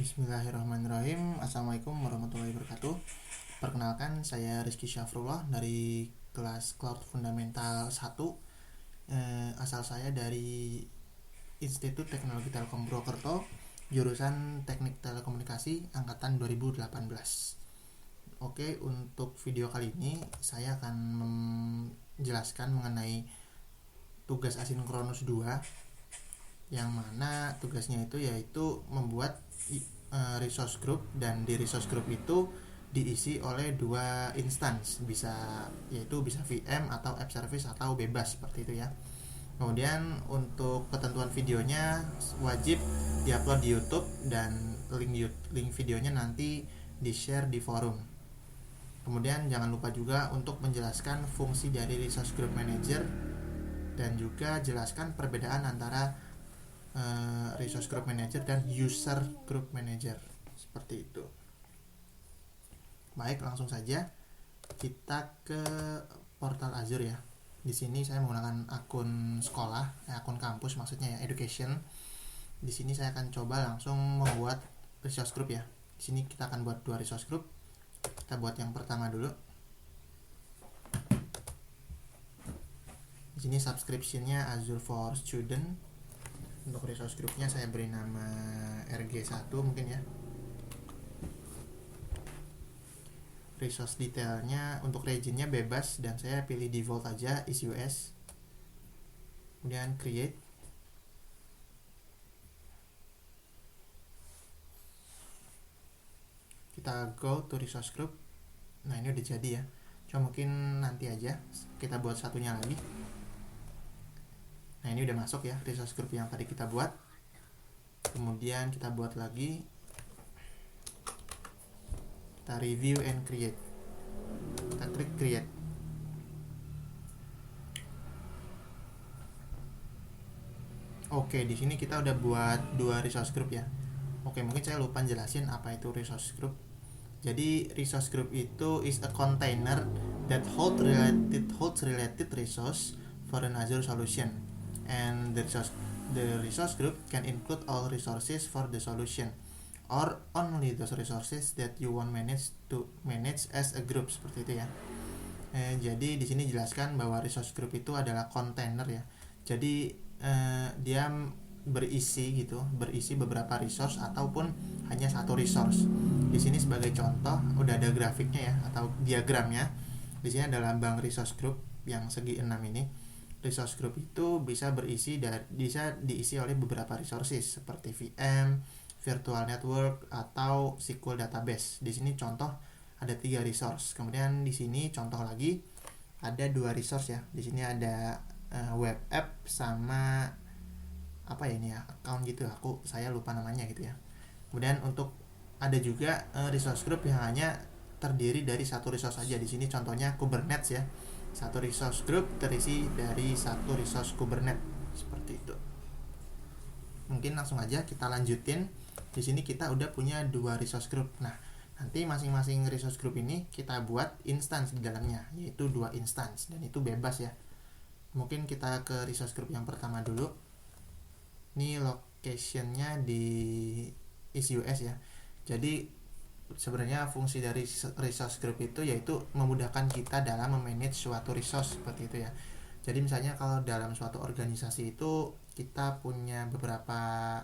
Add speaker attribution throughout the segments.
Speaker 1: Bismillahirrahmanirrahim. Assalamualaikum warahmatullahi wabarakatuh. Perkenalkan, saya Rizky Syafrullah dari kelas Cloud Fundamental 1. Asal saya dari Institut Teknologi Telkom Purwokerto, jurusan Teknik Telekomunikasi angkatan 2018. Oke, untuk video kali ini saya akan menjelaskan mengenai tugas asinkronus 2, yang mana tugasnya itu yaitu membuat resource group, dan di resource group itu diisi oleh dua instance, yaitu bisa VM atau app service atau bebas seperti itu ya. Kemudian untuk ketentuan videonya wajib diupload di YouTube, dan link videonya nanti di-share di forum. Kemudian jangan lupa juga untuk menjelaskan fungsi dari resource group manager, dan juga jelaskan perbedaan antara resource group manager dan user group manager, seperti itu. Baik, langsung saja kita ke portal Azure ya. Di sini saya menggunakan akun sekolah, akun kampus maksudnya ya, education. Di sini saya akan coba langsung membuat resource group ya. Di sini kita akan buat dua resource group. Kita buat yang pertama dulu. Di sini subscription-nya Azure for Student. Untuk resource groupnya saya beri nama RG1 mungkin ya. Resource detailnya untuk regionnya bebas, dan saya pilih default aja, is US. Kemudian create. Kita go to resource group. Nah, ini udah jadi ya. Cuma mungkin nanti aja kita buat satunya lagi. Nah, ini udah masuk ya resource group yang tadi kita buat. Kemudian kita buat lagi. Kita review and create. Kita klik create. Oke, di sini kita udah buat dua resource group ya. Oke, mungkin saya lupa jelasin apa itu resource group. Jadi resource group itu is a container that holds related resource for an Azure solution. And the resource group can include all resources for the solution, or only those resources that you want to manage as a group, seperti itu ya. Jadi di sini jelaskan bahwa resource group itu adalah container ya. Jadi dia berisi beberapa resource ataupun hanya satu resource. Di sini sebagai contoh udah ada grafiknya ya, atau diagramnya. Di sini ada lambang resource group yang segi 6 ini. Resource group itu bisa diisi oleh beberapa resources seperti VM, virtual network, atau SQL database. Di sini contoh ada 3 resource. Kemudian di sini contoh lagi ada 2 resource ya. Di sini ada web app sama apa ya ini ya, account gitu. Saya lupa namanya gitu ya. Kemudian untuk ada juga resource group yang hanya terdiri dari satu resource saja. Di sini contohnya Kubernetes ya. Satu resource group terisi dari satu resource Kubernetes, seperti itu. Mungkin langsung aja kita lanjutin. Di sini kita udah punya 2 resource group. Nah, nanti masing-masing resource group ini kita buat instance di dalamnya, yaitu 2 instance, dan itu bebas ya. Mungkin kita ke resource group yang pertama dulu. Ini locationnya di is US ya. Jadi sebenarnya fungsi dari resource group itu yaitu memudahkan kita dalam memanage suatu resource, seperti itu ya. Jadi misalnya kalau dalam suatu organisasi itu kita punya beberapa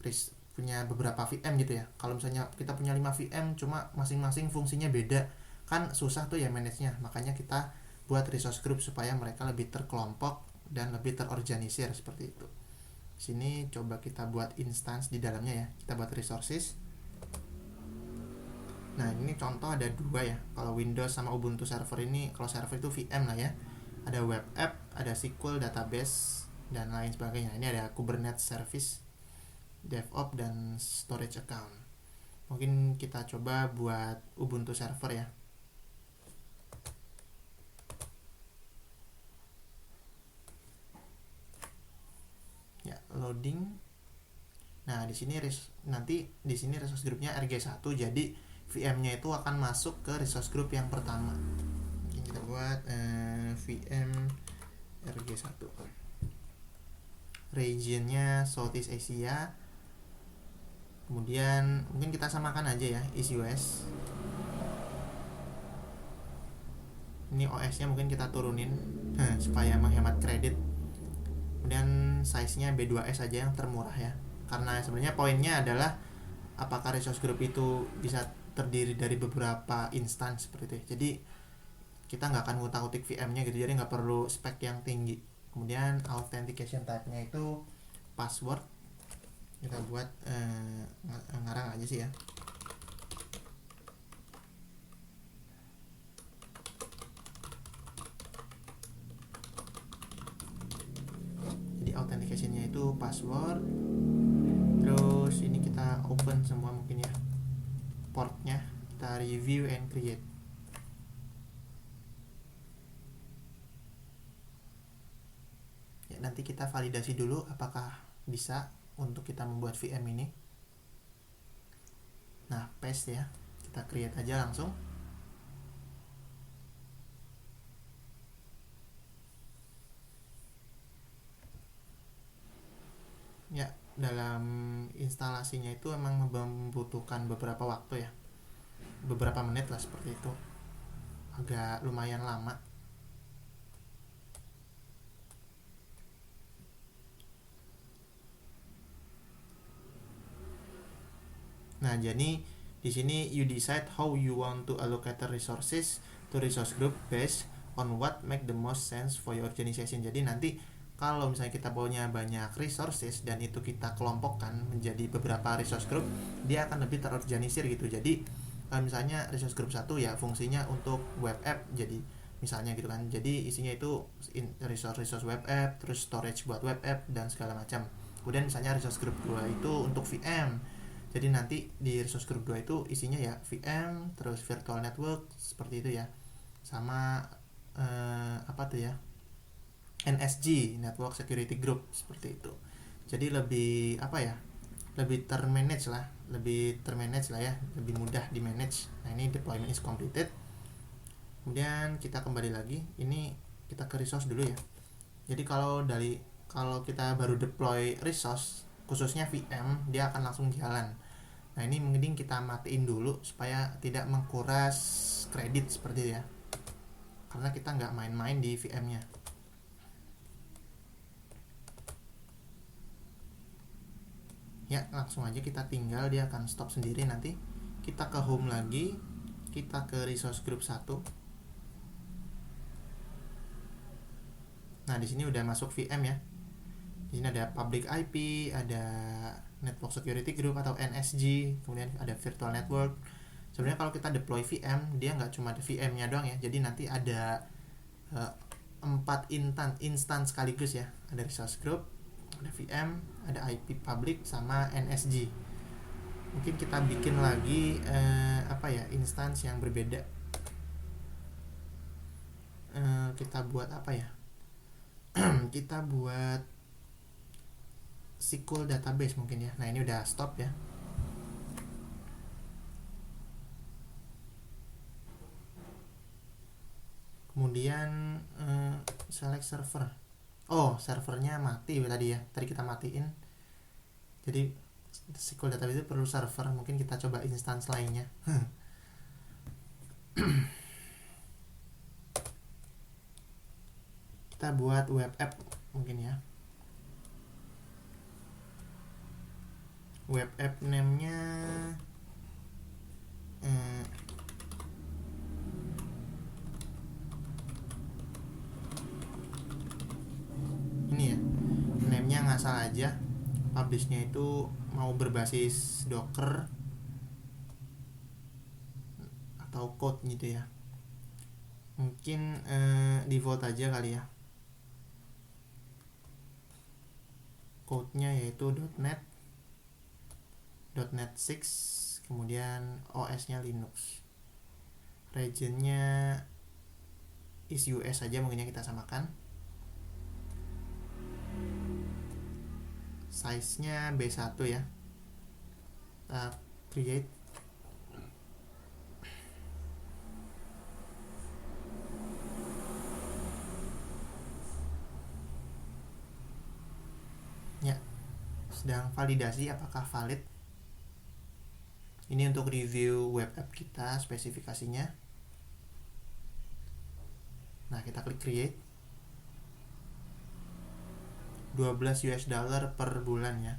Speaker 1: VM gitu ya. Kalau misalnya kita punya 5 VM cuma masing-masing fungsinya beda, kan susah tuh ya manage-nya. Makanya kita buat resource group supaya mereka lebih terkelompok dan lebih terorganisir, seperti itu. Sini coba kita buat instance di dalamnya ya. Kita buat resources. Nah, ini contoh ada 2 ya. Kalau Windows sama Ubuntu server ini, kalau server itu VM lah ya. Ada web app, ada SQL database, dan lain sebagainya. Ini ada Kubernetes service, DevOps, dan storage account. Mungkin kita coba buat Ubuntu server ya. Ya, loading. Nah, di sini resource groupnya RG1, jadi VM-nya itu akan masuk ke resource group yang pertama. Mungkin kita buat VM RG1. Region-nya Southeast Asia. Kemudian mungkin kita samakan aja ya isi OS. Ini OS nya mungkin kita turunin supaya menghemat kredit. Kemudian size-nya B2S aja yang termurah ya, karena sebenarnya poinnya adalah apakah resource group itu bisa terdiri dari beberapa instance seperti itu. Jadi kita nggak akan ngutak-ngutik VM-nya gitu, jadi nggak perlu spek yang tinggi. Kemudian authentication type-nya itu password, kita buat ngarang aja sih ya. Jadi authentication-nya itu password. Terus ini kita open semua mungkin ya portnya, kita review and create. Ya, nanti kita validasi dulu apakah bisa untuk kita membuat VM ini. Nah, paste ya, kita create aja langsung. Ya, dalam instalasinya itu emang membutuhkan beberapa waktu ya, beberapa menit lah seperti itu, agak lumayan lama. Nah, jadi di sini you decide how you want to allocate the resources to resource group based on what make the most sense for your organization. Jadi nanti kalau misalnya kita punya banyak resources dan itu kita kelompokkan menjadi beberapa resource group, dia akan lebih terorganisir gitu. Jadi kalau misalnya resource group 1 ya fungsinya untuk web app, jadi misalnya gitu kan. Jadi isinya itu resource web app, terus storage buat web app dan segala macam. Kemudian misalnya resource group 2 itu untuk VM. Jadi nanti di resource group 2 itu isinya ya VM, terus virtual network seperti itu ya. Sama apa tuh ya? NSG, Network Security Group seperti itu. Jadi lebih apa ya? Lebih termanage lah ya, lebih mudah di manage. Nah, ini deployment is completed. Kemudian kita kembali lagi, ini kita ke resource dulu ya. Jadi kalau kita baru deploy resource khususnya VM, dia akan langsung jalan. Nah, ini mending kita matiin dulu supaya tidak mengkuras kredit seperti itu ya, karena kita nggak main-main di VM-nya. Ya, langsung aja kita tinggal, dia akan stop sendiri nanti. Kita ke home lagi, kita ke resource group 1. Nah, di sini udah masuk VM ya. Di sini ada public IP, ada network security group atau NSG, kemudian ada virtual network. Sebenarnya kalau kita deploy VM, dia nggak cuma ada VM-nya doang ya. Jadi nanti ada 4 instance sekaligus ya. Ada resource group, ada VM, ada IP public, sama NSG. Mungkin kita bikin lagi instance yang berbeda. Kita buat apa ya? Kita buat SQL database mungkin ya. Nah, ini udah stop ya. Kemudian select server. Oh, servernya mati tadi ya. Tadi kita matiin. Jadi SQL database itu perlu server. Mungkin kita coba instance lainnya. Kita buat web app mungkin ya. Web app name-nya ini ya, name-nya ngasal aja. Publish-nya itu mau berbasis Docker atau code gitu ya. Mungkin default aja kali ya. Code-nya yaitu .NET 6, kemudian OS-nya Linux. Region-nya is US aja mungkin kita samakan. Size-nya B1 ya. Kita create. Ya, sedang validasi apakah valid. Ini untuk review web app kita, spesifikasinya. Nah, kita klik create. 12 US dollar per bulan ya.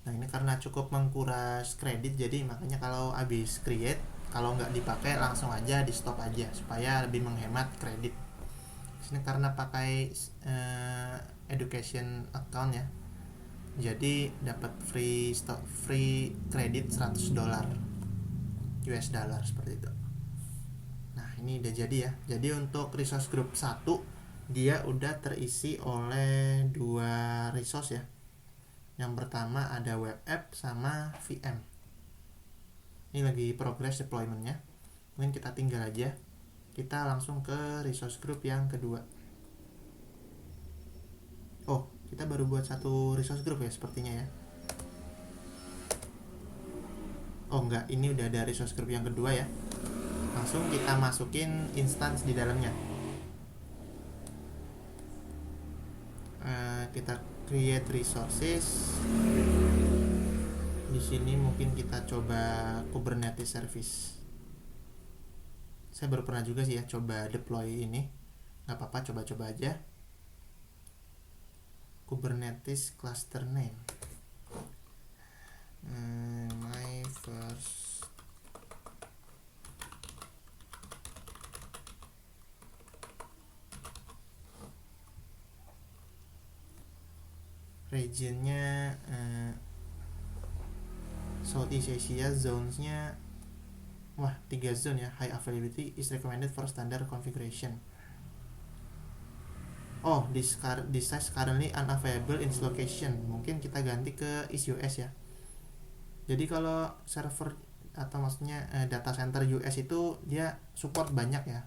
Speaker 1: Nah, ini karena cukup mengkuras kredit, jadi makanya kalau habis create, kalau nggak dipakai langsung aja di stop aja supaya lebih menghemat kredit. Ini karena pakai education account ya, jadi dapat free kredit 100 dolar US dollar seperti itu. Nah, ini udah jadi ya. Jadi untuk resource group 1 dia udah terisi oleh 2 resource ya. Yang pertama ada web app sama VM. Ini lagi progress deploymentnya. Mungkin kita tinggal aja. Kita langsung ke resource group yang kedua. Oh, kita baru buat satu resource group ya sepertinya ya. Oh enggak, ini udah ada resource group yang kedua ya. Langsung kita masukin instance di dalamnya. Kita create resources. Di sini mungkin kita coba Kubernetes service. Saya baru pernah juga sih ya coba deploy ini. Nggak apa-apa, coba-coba aja. Kubernetes cluster name. My first regionnya Southeast Asia, zonesnya 3 zone ya. High availability is recommended for standard configuration. Oh, this size currently unavailable in this location. Mungkin kita ganti ke East US ya. Jadi kalau server atau maksudnya data center US itu dia support banyak ya.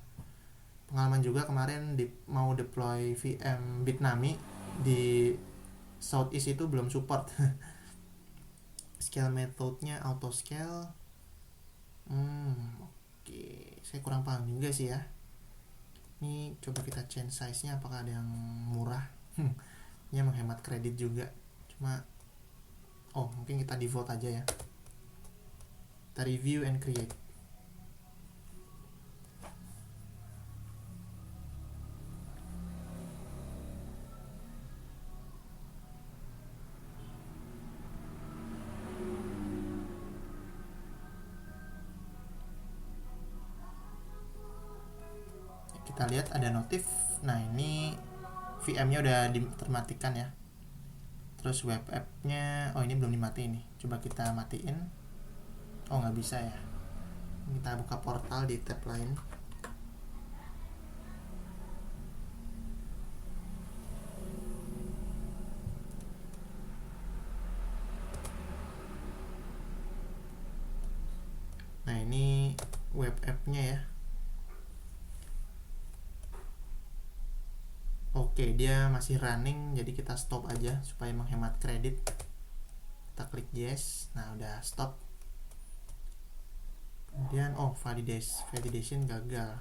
Speaker 1: Pengalaman juga kemarin mau deploy VM Bitnami di Southeast itu belum support. Scale methodenya auto scale. Oke. Saya kurang paham juga sih ya. Ini coba kita change size-nya, apakah ada yang murah. Ini menghemat kredit juga. Cuma mungkin kita default aja ya. Kita review and create. Kita lihat ada notif. Nah, ini VM-nya udah termatikan ya. Terus web app-nya, ini belum dimatiin nih. Coba kita matiin. Nggak bisa ya. Kita buka portal di tab lain. Nah, ini web app-nya ya. Oke, dia masih running, jadi kita stop aja supaya menghemat kredit. Kita klik yes. Nah, udah stop. Kemudian validation gagal.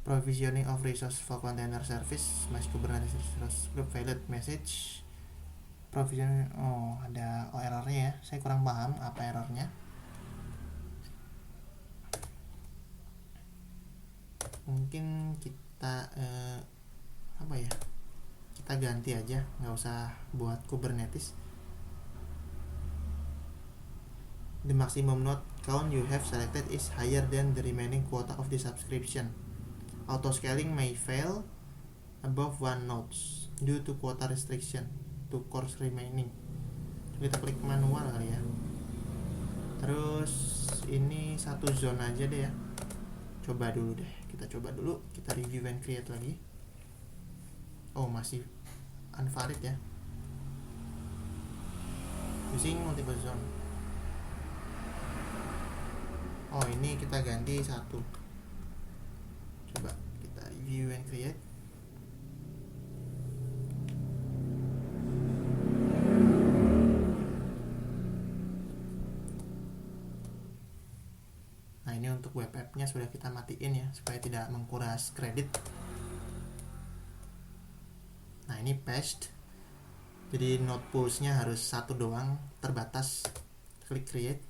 Speaker 1: Provisioning of resource for container service Kubernetes resource group valid message. Provisioning ada errornya ya. Saya kurang paham apa errornya. Mungkin kita kita ganti aja, nggak usah buat Kubernetes. The maximum node count you have selected is higher than the remaining quota of the subscription. Auto scaling may fail above one nodes due to quota restriction to cores remaining. Kita klik manual kali ya. Terus ini satu zone aja deh ya. Coba dulu deh. Kita coba dulu. Kita review and create lagi. Masih unvalid ya. Using multiple zone. Ini kita ganti satu. Coba kita review and create. Nah, ini untuk web app-nya sudah kita matiin ya, supaya tidak mengkuras kredit. Nah, ini paste. Jadi node pools-nya harus satu doang, terbatas. Klik create.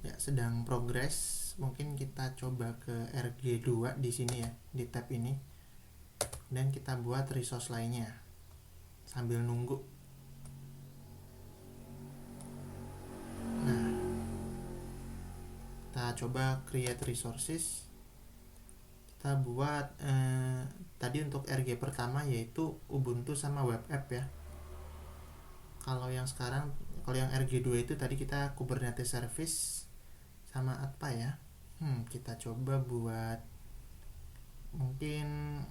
Speaker 1: Ya, sedang progress. Mungkin kita coba ke RG2 di sini ya, di tab ini. Dan kita buat resource lainnya sambil nunggu. Nah, kita coba create resources. Kita buat tadi untuk RG pertama yaitu Ubuntu sama web app ya. Kalau yang yang RG2 itu tadi kita Kubernetes service sama apa ya? Kita coba buat mungkin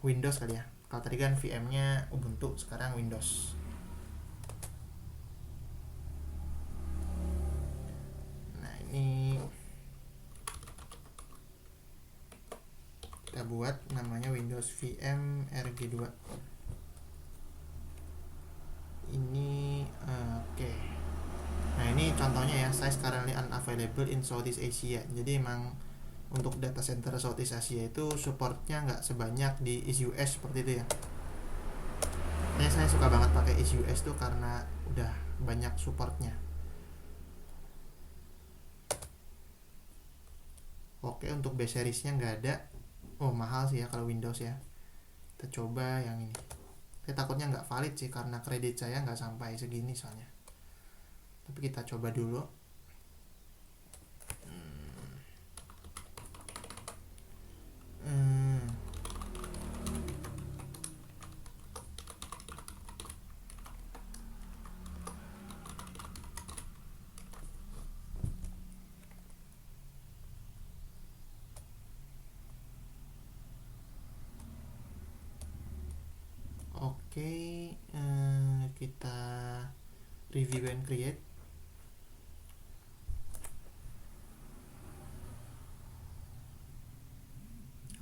Speaker 1: Windows kali ya. Kalau tadi kan VM-nya Ubuntu, sekarang Windows. Nah, ini kita buat namanya Windows VM RG2. Ini oke. Nah, ini contohnya ya, size currently unavailable in Southeast Asia. Jadi emang untuk data center Southeast Asia itu supportnya nggak sebanyak di East US seperti itu ya. Saya suka banget pakai East US tuh karena udah banyak supportnya. Oke, untuk base seriesnya nggak ada. Oh, mahal sih ya kalau Windows ya. Kita coba yang ini. Saya takutnya nggak valid sih karena kredit saya nggak sampai segini soalnya. Tapi kita coba dulu. Oke, kita review and create.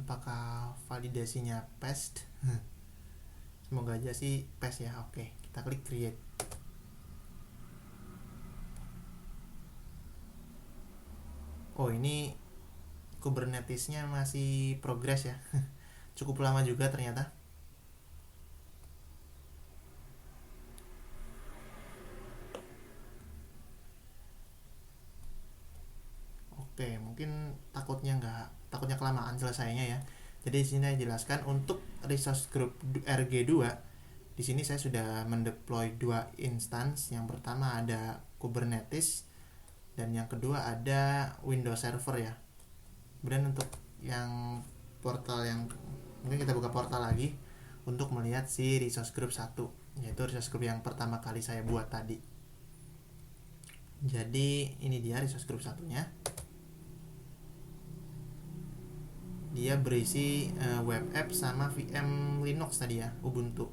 Speaker 1: Apakah validasinya passed? Semoga aja sih pass ya. Oke, kita klik create. Oh, ini Kubernetesnya masih progress ya. Cukup lama juga ternyata. Oke, mungkin takutnya kelamaan selesainya ya. Jadi di sini dijelaskan untuk resource group RG2. Di sini saya sudah mendeploy 2 instance. Yang pertama ada Kubernetes dan yang kedua ada Windows Server ya. Kemudian untuk yang portal yang mungkin kita buka portal lagi untuk melihat si resource group 1, yaitu resource group yang pertama kali saya buat tadi. Jadi ini dia resource group satunya. Dia berisi web app sama VM Linux tadi ya, Ubuntu.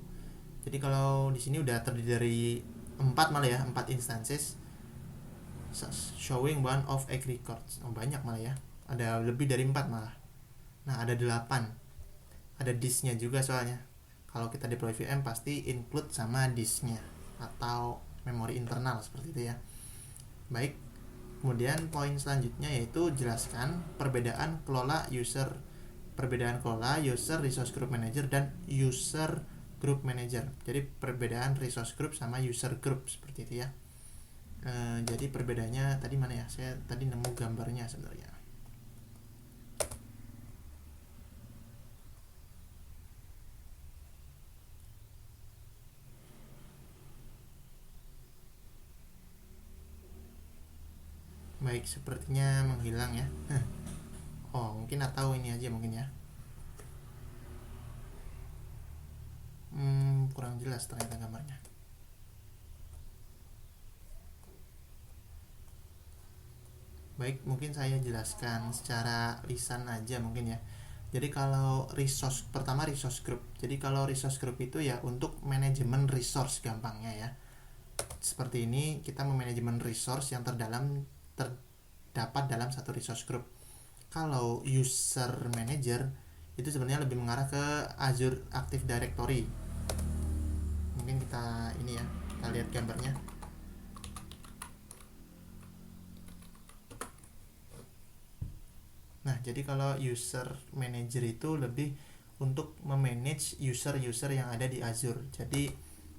Speaker 1: Jadi kalau di sini udah terdiri dari 4 malah ya, 4 instances showing one of egg records. Oh, banyak malah ya. Ada lebih dari 4 malah. Nah, ada 8. Ada disknya juga soalnya. Kalau kita deploy VM pasti include sama disknya atau memori internal seperti itu ya. Baik. Kemudian poin selanjutnya yaitu jelaskan perbedaan kelola user resource group manager dan user group manager. Jadi perbedaan resource group sama user group seperti itu ya. Jadi perbedaannya tadi mana ya? Saya tadi nemu gambarnya sebenarnya. Baik, sepertinya menghilang ya. Oh, mungkin atau ini aja mungkin ya. Kurang jelas ternyata gambarnya. Baik, mungkin saya jelaskan secara lisan aja mungkin ya. Jadi kalau pertama resource group. Jadi kalau resource group itu ya untuk manajemen resource gampangnya ya. Seperti ini kita memanajemen resource yang terdapat dalam satu resource group. Kalau user manager itu sebenarnya lebih mengarah ke Azure Active Directory. Mungkin kita ini ya, kita lihat gambarnya. Nah, jadi kalau user manager itu lebih untuk memanage user-user yang ada di Azure. Jadi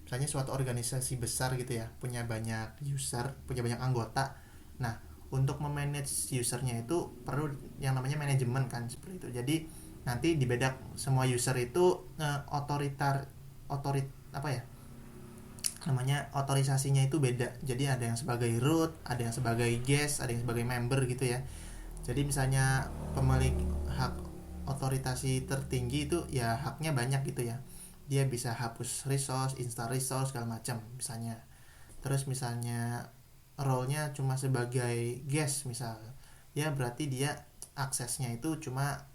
Speaker 1: misalnya suatu organisasi besar gitu ya, punya banyak user, punya banyak anggota. Nah, untuk memanage usernya itu perlu yang namanya manajemen kan, seperti itu. Jadi nanti dibedak semua user itu apa ya? Namanya otorisasinya itu beda. Jadi ada yang sebagai root, ada yang sebagai guest, ada yang sebagai member gitu ya. Jadi misalnya pemilik hak otoritasi tertinggi itu ya haknya banyak gitu ya, dia bisa hapus resource, install resource segala macam misalnya. Terus misalnya role-nya cuma sebagai guest misal, ya berarti dia aksesnya itu cuma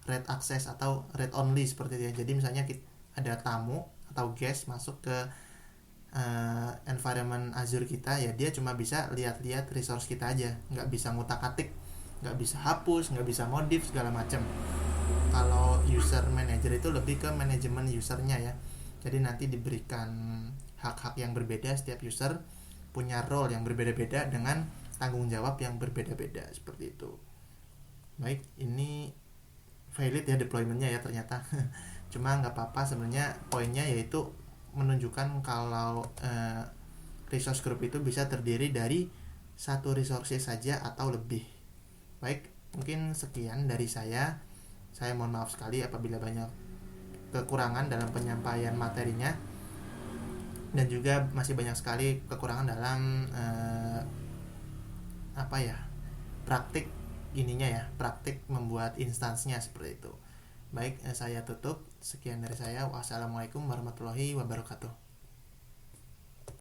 Speaker 1: read access atau read only seperti itu ya. Jadi misalnya ada tamu atau guest masuk ke environment Azure kita, ya dia cuma bisa lihat-lihat resource kita aja, nggak bisa ngutak-atik, nggak bisa hapus, nggak bisa modif segala macam. Kalau user manager itu lebih ke manajemen usernya ya, jadi nanti diberikan hak-hak yang berbeda, setiap user punya role yang berbeda-beda dengan tanggung jawab yang berbeda-beda seperti itu. Baik, ini valid ya deploymentnya ya ternyata. Cuma nggak apa-apa sebenarnya, poinnya yaitu menunjukkan kalau resource group itu bisa terdiri dari satu resource saja atau lebih. Baik, mungkin sekian dari saya. Saya mohon maaf sekali apabila banyak kekurangan dalam penyampaian materinya, dan juga masih banyak sekali kekurangan dalam praktik ininya ya, praktik membuat instansinya seperti itu. Baik, saya tutup. Sekian dari saya. Wassalamualaikum warahmatullahi wabarakatuh.